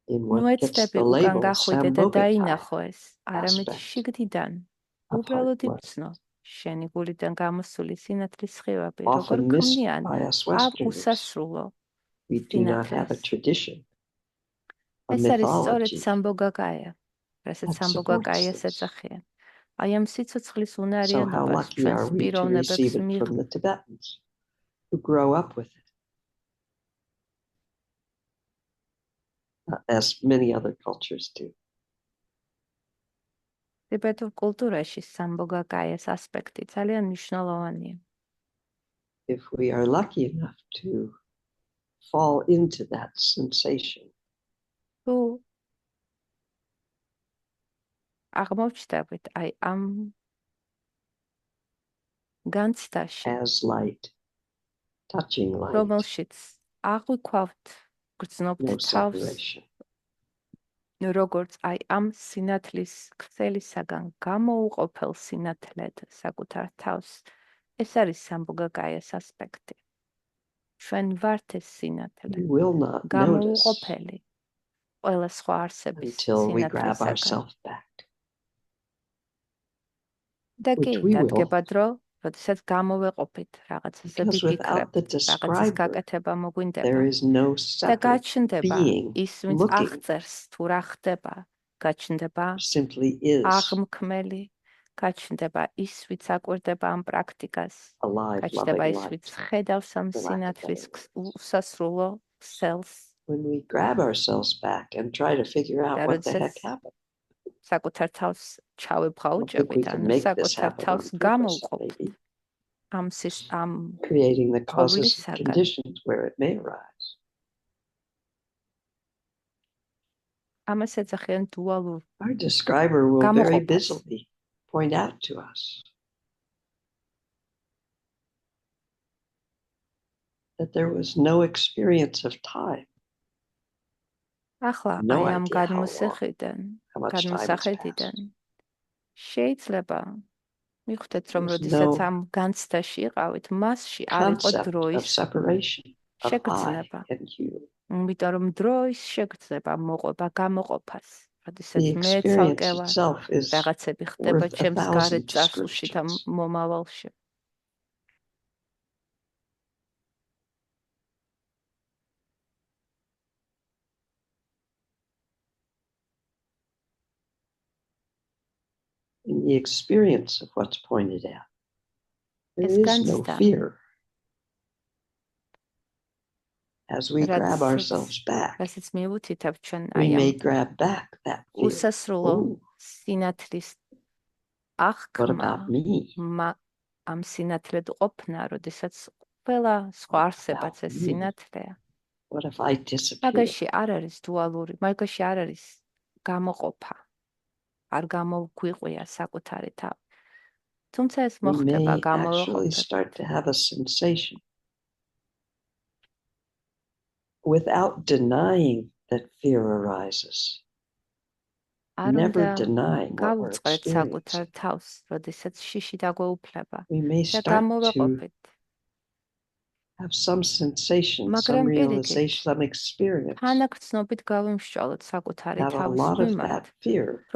In ნუ what gets ეცდები the უკან label გახვიდე და Sambhogatai დაინახო ეს, არამედ aspect შიგნიდან of უბრალოდ heart work, იბრძნო. შენი გულიდან გამოსული სინათლის სხივები, როგორ often missed ქმნიან by us ამ Westerners. უსასრულო We do not have a სინათლეს. tradition, a ეს არის სწორედ mythology სამბოგაკაია, რასაც that supports სამბოგაკაიას this. ეძახიან. აი ამ სიცოცხლის So how უნარიანობას, lucky ჩვენს are we to პიროვნებებს receive it from the Tibetans who grow up with it, as many other cultures do. ტიბეტურ კულტურაში სამბოგაკაიას ასპექტი ძალიან მნიშვნელოვანია. If we are lucky enough to fall into that sensation, თუ აღმოჩნდებით აი ამ განცდაში, as light, touching light, რომელშიც აღვიქვავთ გრძნობთ no თავს, separation. როგორც აი ამ სინათლის ქსელისაგან გამოუყოფელ სინათლედ საკუთარ თავს. ეს არის სამბოგაკაიას ასპექტი. ჩვენ ვართ ეს სინათლე, We will not notice გამოუყოფელი ყველა სხვა არსების until we grab სინათლისაგან. ourselves back. და კი, which we will. დადგება დრო, როდესაც გამოვეყოფით რაღაცაზე Because without the ვიფიქრებთ, რაღაცის describer, გაკეთება მოგვინდება. there is no და separate გაჩნდება being ის, ვინც looking, აღწერს თუ რა ხდება, გაჩნდება simply is აღმქმელი, გაჩნდება ის, ვინც აკვირდება ამ პრაქტიკას, alive, გაჩნდება loving ის, ვინც light. ხედავს ამ for lack of სინათლის better words. უსასრულო ქსელს. When we grab ourselves back and try to figure out და what the heck როდესაც happened, საკუთარ თავს I don't think we ჩავებღაუჭებით, can ანუ make this საკუთარ happen თავს on purpose, გამოვყოფთ maybe ამ creating the causes and ყოვლისაგან. conditions where it may arise. ამას ეძახიან დუალურ Our describer will very გამოყოფას. busily point out to us that there was no experience of time. ახლა No აი ამ idea how long, გადმოსახედიდან, how much time has passed. შეიძლება მიხვდეთ, რომ როდესაც ამ განცდაში იყავით, მასში არ იყო დროის შეგრძნება. იმიტომ რომ დროის შეგრძნება მოყვება გამოყოფას. როდესაც მე ცალკევა რაღაცები ხდება ჩემს გარეთ წარსულში და მომავალში. In the experience of what's pointed out, there is no fear. As we grab ourselves back, we may grab back that fear. What about me? Am სინათლედ ყოფნა, როდესაც ყველა სხვა არსებაც ეს სინათლეა. What if I disappear? მაგაში არ არის დუალური, მაგაში არ არის გამოყოფა. არ გამოგვიყვია საკუთარი თავი. თუმცა ეს მოხდება actually start to have a sensation without denying that fear arises. Never denying what we're experiencing. We may start to have some sensation, some realization, some experience. Have a lot of that fear is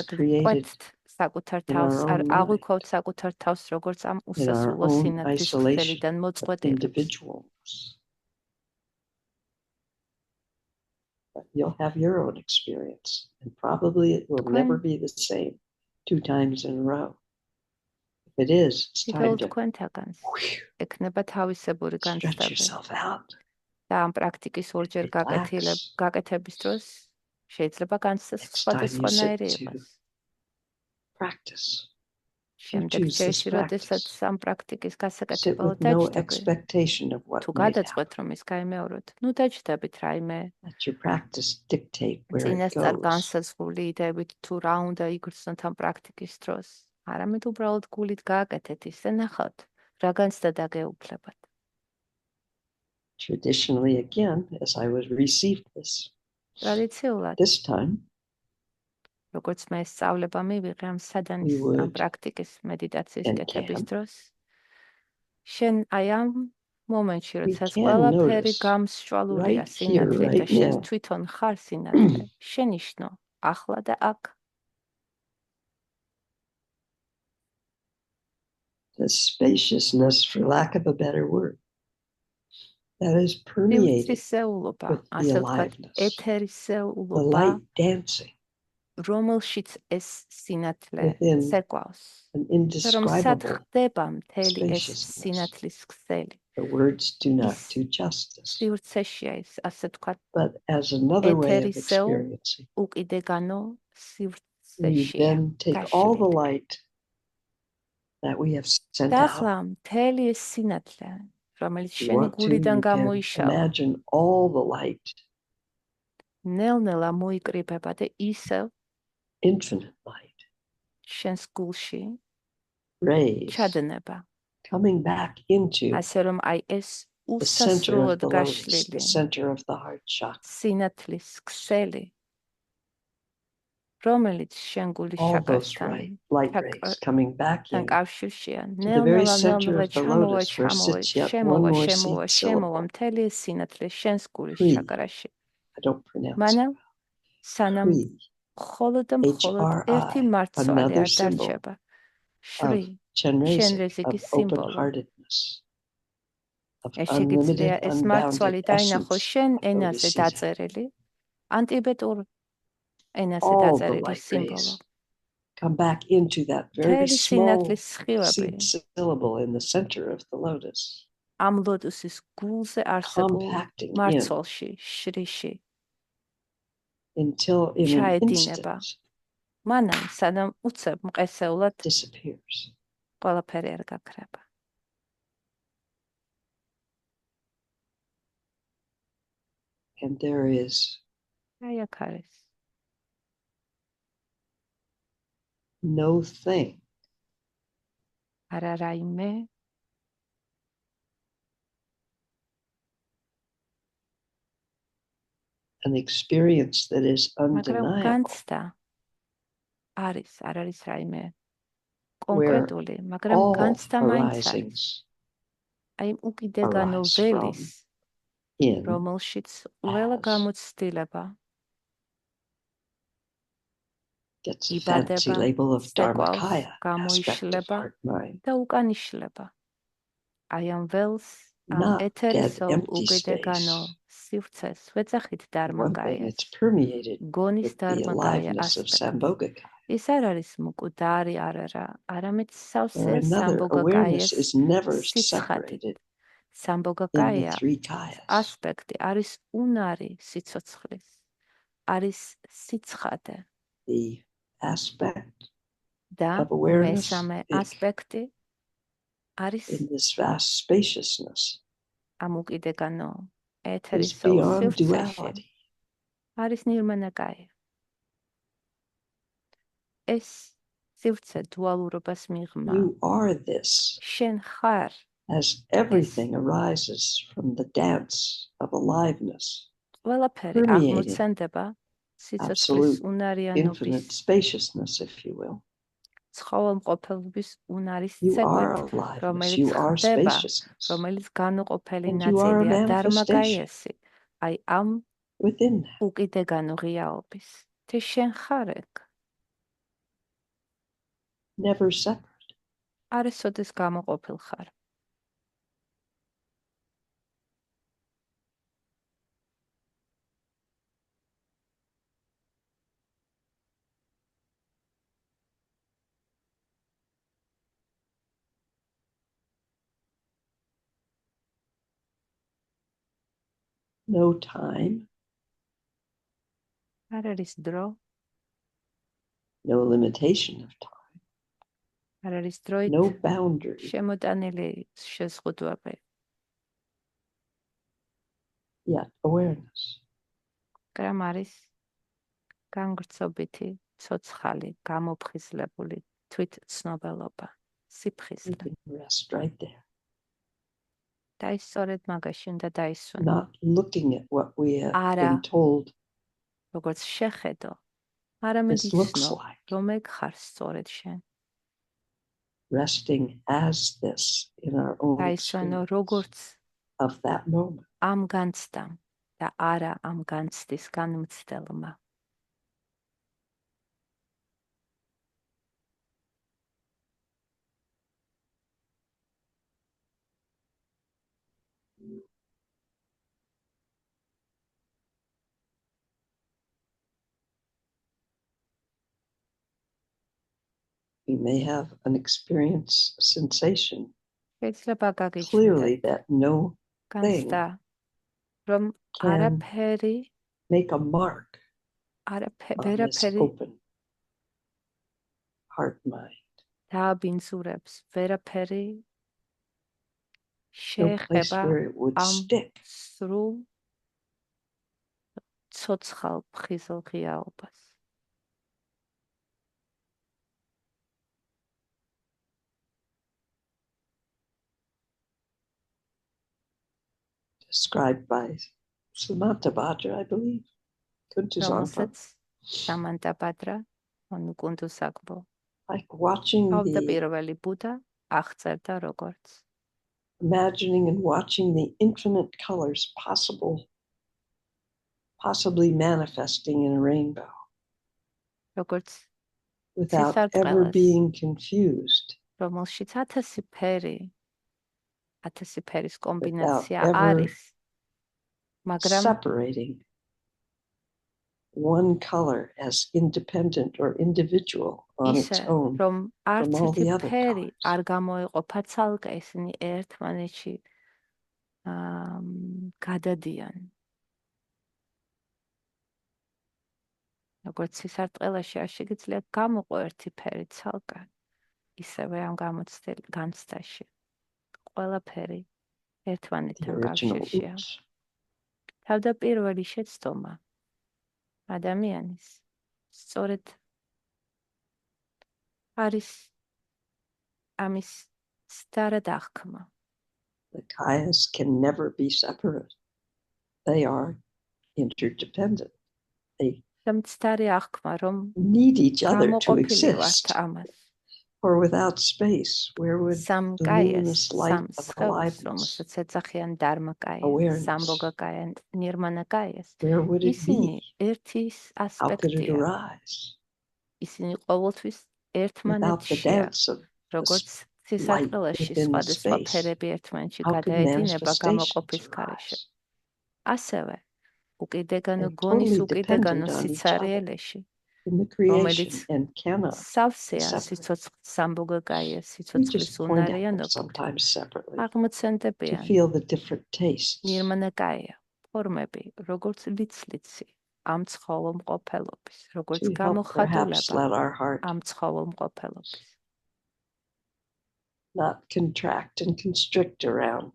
created in our own isolation of individuals. But you'll have your own experience, and probably it will never be the same 2 times in a row. If it is, it's time to stretch yourself out. Relax. It's time you sit to practice. შემდეგ ჯერში როდესაც ამ პრაქტიკის გასაკეთებლად დაჯდებით, no expectation of what თუ გადაწყვეტ რომ ის გაიმეოროთ, ნუ დაჯდებით რაიმე. Let your practice dictate where it goes. წინასწარ განსაზღვრული იდეებით თუ რა უნდა იგრძნოთ ამ პრაქტიკის დროს. არამედ უბრალოდ გულით გააკეთეთ ისე ნახავთ, რა განცდა დაგეუფლებათ. Traditionally, again, as I was received this, ტრადიციულად this time, როგორც მე სწავლება მივიღე ამ სადანის ამ პრაქტიკის მედიტაციის კეთების დროს, შენ აი ამ მომენტში, როდესაც ყველაფერი გამსჭვალულია სინათლით და შენ თვითონ ხარ სინათლე, შენიშნო ახლა და აქ. The spaciousness, for lack of a better word, that is permeated with the aliveness, the light dancing. რომელშიც ეს სინათლე ზეკვავს. რომ სათხდება მთელი ეს სინათლის ქსელი. The words do not do justice. სივრცეშია ის, ასე თქვა. But as another way of experiencing, უკიდეგანო we სივრცეშია. then take all the light that we have sent out. ახლა მთელი ეს სინათლე, რომელიც შენი გულიდან გამოიშალა. Imagine all the light. ნელ-ნელა მოიკრიბება და ისევ infinite light, შენს გულში rays ჩადენება, coming back into ასე რომ აი ეს the center of უსასრულოდ the lotus, გაშლილი the center of the heart chakra. სინათლის ქსელი, რომელიც შენ გულის All those შაკრასთან light rays coming back in კავშირშია, to the very center ნელ-ნელა of the lotus where sits yet one more seed syllable. მთელი ეს სინათლე შენს გულის Free. შაკრაში. I don't pronounce მანამ it. სანამ მხოლოდ და მხოლოდ ერთი მარცვალი არ დარჩება. შრი, შენრეზიკის სიმბოლო. ეს შეგიძლია ეს მარცვალი დაინახო შენ ენაზე დაწერილი, ანტიბეტურ ენაზე დაწერილი სიმბოლო. Come back into that very small seed syllable in the center of the lotus. ამ ლოტუსის გულზე არსებულ მარცვალში, შრიში. Until in an instant მანამ სანამ უცებ მყესეულად disappears. ყველაფერი არ გაქრება. And there is აი აქ არის no thing არა რაიმე an experience that is მაგრამ undeniable, განცდა არ არის რაიმე where კონკრეტული, მაგრამ all განცდა მაინც არის. arisings აი უკიდეგანო arise ველის, from in რომელშიც ყველა as გამოცდილება gets a fancy იბადება, label of ცეკვავს, Dharmakaya aspect of გამოიშლება heart mind, და უკან იშლება. აი ამ ველს, ამ not dead ეთერისეულ empty უკიდეგანო space, სივრცეს ვეძახით one thing დარმაგაიას. it's permeated გონის with the დარმაგაია aliveness of ასპექტი. Sambhogakaya. ეს არ არის მკვდარი არარა, არამედ Or სავსე another, awareness სამბოგაკაიას is never სიცხადით. separated in the სამბოგაკაია three kayas. ასპექტი არის უნარი სიცოცხლის, არის სიცხადე The aspect და of awareness მესამე big ასპექტი არის in this vast spaciousness ამ უკიდეგანო is ეთერისეულ beyond სივრცეში duality. არის ნირმანაკაია. ეს სივრცე დუალურობას მიღმა. You are this, შენ ხარ as everything arises from the dance of aliveness, ყველაფერი permeating აღმოცენდება სიცოცხლის absolute უნარიანობის infinite spaciousness, if you will. ცხოველმყოფელობის უნარის You are ცეკვით, aliveness, რომელიც you are ხდება, spaciousness რომელიც განუყოფელი And you are a ნაწილია manifestation. დარმაგაიესი, აი ამ within that. უკიდეგანო ღიაობის. თუ შენ ხარ ეგ, Never separate. არასოდეს გამოყოფილ ხარ. No time, არ არის დრო, no limitation of time, არ არის დროით no boundary, შემოტანილი შეზღუდვები. yet awareness. მაგრამ არის განგრძობითი, ცოცხალი, გამოფხიზლებული თვითცნობელობა, You სიფხიზლე. can rest right there, და ის სწორედ მაგაში უნდა დაისვენო. not looking at what we have Არა. been told როგორც შეხედო, არამედ this looks იცნო, like. რომ ეგ ხარ სწორედ შენ. Resting as this in our own დაისვენო, experience როგორც of that moment. ამ განცდამ და არა ამ განცდის განმცდელმა. We may have an experience, a sensation, შეიძლება clearly გაგიჩნდეთ that no განცდა, რომ can არაფერი, make a mark on this ვერაფერი open heart mind. დააბინძურებს, ვერაფერი No place შეეხება where it would ამ stick. სრულ ცოცხალ ფხიზლ ღიაობას. Described by Samantabhadra, I believe. Kuntuzangpa. რომელსაც სამანტაბადრა, ანუ კუნდუსაგბო, Like watching the, თავდაპირველი ბუდა აღწერდა როგორც imagining and watching the infinite colors possibly manifesting in a rainbow როგორც without ever ცისარტყელას, being confused, რომელშიც ათასი ფერის without კომბინაცია ever არის, მაგრამ separating one color as independent or individual on its ისე, own რომ არც from all ერთი the other ფერი colors. არ გამოეყოფა ცალკე, ისინი ერთმანეთში გადადიან. როგორც სისარტყელაში არ შეგიძლია გამოყო ერთი ფერი ცალკე, ისევე ამ განცდაში. ყველაფერი The ერთმანეთთან original კავშირშია. oops. თავდაპირველი შეცდომა ადამიანის სწორედ არის ამის სწრაფად აღქმა. The kayas can never be separate. They are interdependent. They need each other to exist. For without space, where would the luminous light of aliveness, awareness, where would it be? How could it arise? Without the dance of the light within the space, how could manifestations arise? They're totally dependent on each other in the creation and cannot be separate. We just point at them sometimes separately to feel the different tastes. To help perhaps let our heart not contract and constrict around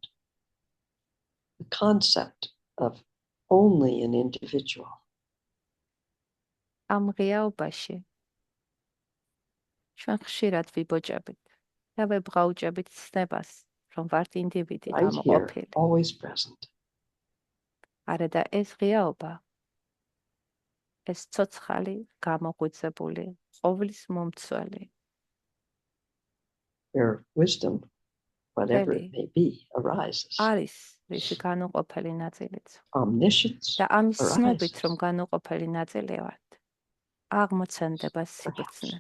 the concept of only an individual. Am ღიაობაში ჩვენ ხშირად ვიბოჭებით და ვებღაუჭებით ცნებას, რომ ვართ ინდივიდი გამოყოფილი. Always present. არა და ეს ღიაობა, ეს ცოცხალი, გამოღვიძებული, ყოვლის მომცველი. Their wisdom, whatever it may be, arises. არის რისი განუყოფელი ნაწილიც. Omniscience და ამის ცნობით, რომ განუყოფელი ნაწილი ვართ. აღმოცენდება სიბრძნე.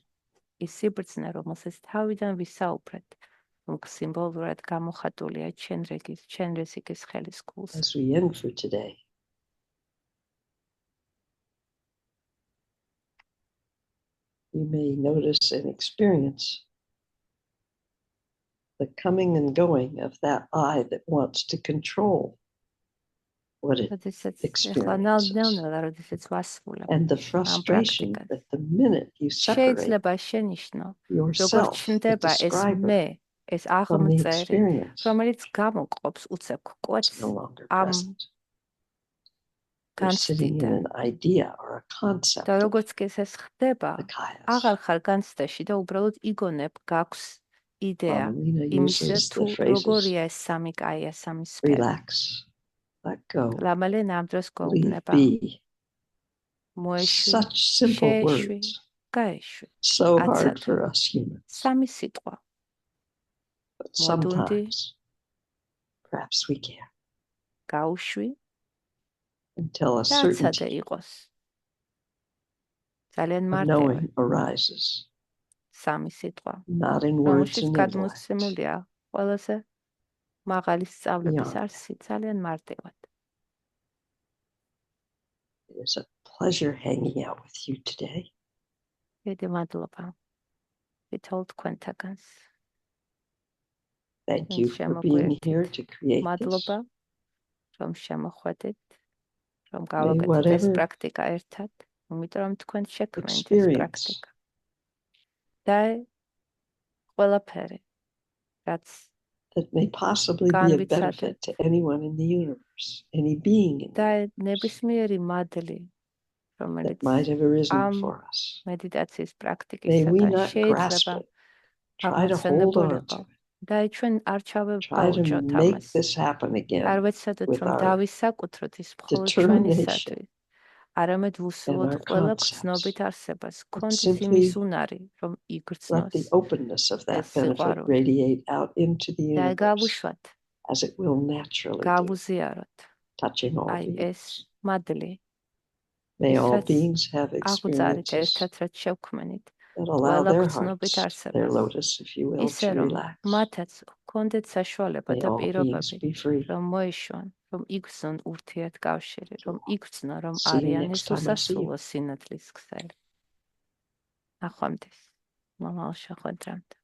ის სიბრძნე, რომელსაც თავიდან ვისაუბრეთ, რომ სიმბოლურად გამოხატულია ჩვენ რესიკის ხელის გულს. As we end for today, you may notice and experience the coming and going of that I that wants to control what it experiences. And the frustration that the minute you separate yourself, the describer, from the experience, it's no longer present. You're sitting in an idea or a concept of the kayas. Uses the phrases, relax, let go, leave be. Such simple words, so hard for us humans. But sometimes, perhaps we can. Until a certainty of knowing arises. Not in words and intellect. It is a pleasure hanging out with you today. Thank you for being here to create this. May whatever experience that may possibly be of benefit to anyone in the universe, any being in the universe, that might have arisen for us. May we not grasp it, try to hold on to it, try to make this happen again with our determination არამედ ვუსულოთ ყველა გრძნობით არსებას, კონდეს იმის უნარი, რომ იგრძნოს. Let the openness of that benefit radiate out into the universe as it will naturally do, touching all beings. May all beings have experiences that allow their hearts, their lotus, if you will, to relax. May all beings be free. რომ იგრძნონ ურთიერთკავშირი, რომ იგრძნო, რომ See you არიან next ეს time I see you. უსასრულო სინათლის ქსელი. ნახვამდის. მომავალ შეხვედრამდე.